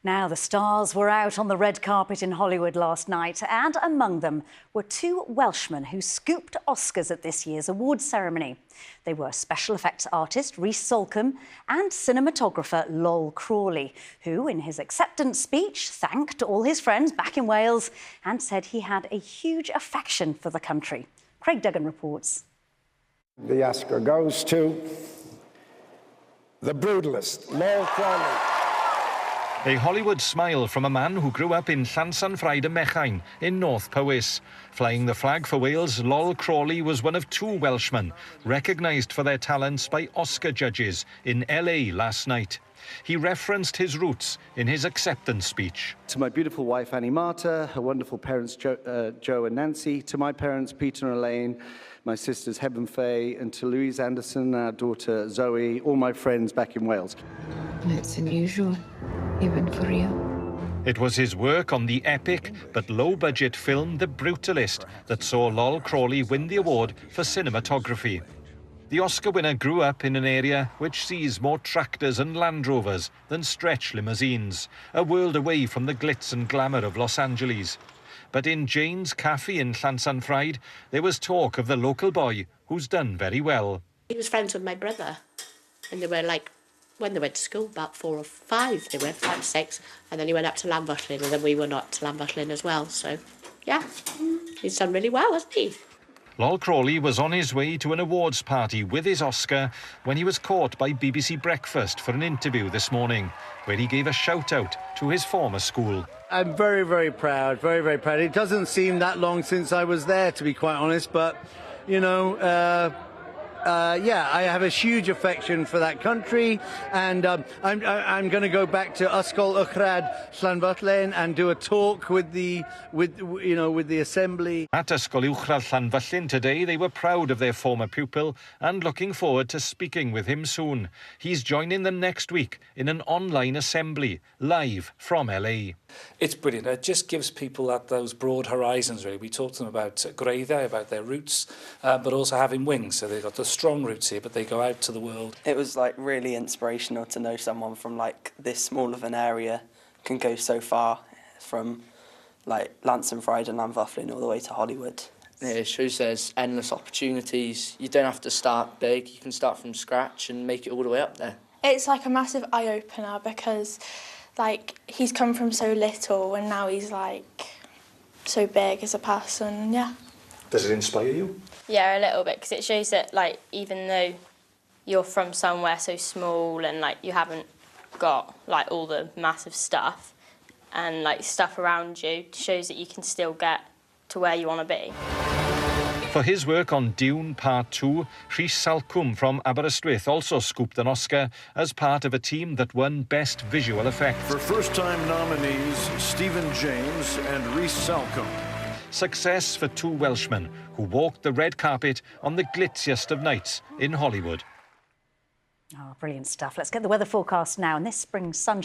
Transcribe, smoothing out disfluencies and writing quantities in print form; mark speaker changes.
Speaker 1: Now, the stars were out on the red carpet in Hollywood last night, and among them were two Welshmen who scooped Oscars at this year's awards ceremony. They were special effects artist Rhys Salcombe and cinematographer Lol Crawley, who, in his acceptance speech, thanked all his friends back in Wales and said he had a huge affection for the country. Craig Duggan reports.
Speaker 2: The Oscar goes to the brutalist, Lol Crawley.
Speaker 3: A Hollywood smile from a man who grew up in Llansanfraid-y-Mechain in North Powys. Flying the flag for Wales, Lol Crawley was one of two Welshmen recognised for their talents by Oscar judges in LA last night. He referenced his roots in his acceptance speech.
Speaker 4: To my beautiful wife, Annie Marta, her wonderful parents, Joe and Nancy, to my parents, Peter and Elaine, my sisters, Heb and Faye, and to Louise Anderson, our daughter, Zoe, all my friends back in Wales.
Speaker 5: It's unusual, even for real.
Speaker 3: It was his work on the epic but low-budget film The Brutalist that saw Lol Crawley win the award for cinematography. The Oscar winner grew up in an area which sees more tractors and Land Rovers than stretch limousines, a world away from the glitz and glamour of Los Angeles. But in Jane's Cafe in Llansanfraid, there was talk of the local boy who's done very well.
Speaker 6: He was friends with my brother, and they were like, when they went to school, about 4 or 5, they were 5 or 6, and then he went up to Llanfachlin, and then we went up to Llanfachlin as well. So, yeah, he's done really well, hasn't he?
Speaker 3: Lol Crawley was on his way to an awards party with his Oscar when he was caught by BBC Breakfast for an interview this morning, where he gave a shout-out to his former school.
Speaker 4: I'm very, very proud, very, very proud. It doesn't seem that long since I was there, to be quite honest, but, you know, yeah, I have a huge affection for that country, and I'm going to go back to Ysgol Uwchradd Llanfachlin and do a talk with the assembly.
Speaker 3: At Ysgol Uwchradd Llanfachlin today, they were proud of their former pupil and looking forward to speaking with him soon. He's joining them next week in an online assembly, live from LA.
Speaker 7: It's brilliant. It just gives people those broad horizons, really. We talked to them about Greiddau, about their roots, but also having wings. So they've got the strong roots here, but they go out to the world.
Speaker 8: It was like really inspirational to know someone from like this small of an area can go so far, from like Llansanfraid and Llanfachlin all the way to Hollywood.
Speaker 9: It shows there's endless opportunities. You don't have to start big, you can start from scratch and make it all the way up there.
Speaker 10: It's like a massive eye-opener because like he's come from so little and now he's like so big as a person, yeah.
Speaker 7: Does it inspire you?
Speaker 11: Yeah, a little bit, because it shows that like even though you're from somewhere so small and like you haven't got like all the massive stuff and like stuff around you, it shows that you can still get to where you want to be.
Speaker 3: For his work on Dune Part 2, Rhys Salcombe from Aberystwyth also scooped an Oscar as part of a team that won Best Visual Effects.
Speaker 12: For first-time nominees, Stephen James and Rhys Salcombe.
Speaker 3: Success for two Welshmen who walked the red carpet on the glitziest of nights in Hollywood.
Speaker 1: Oh, brilliant stuff. Let's get the weather forecast now. And this spring sunshine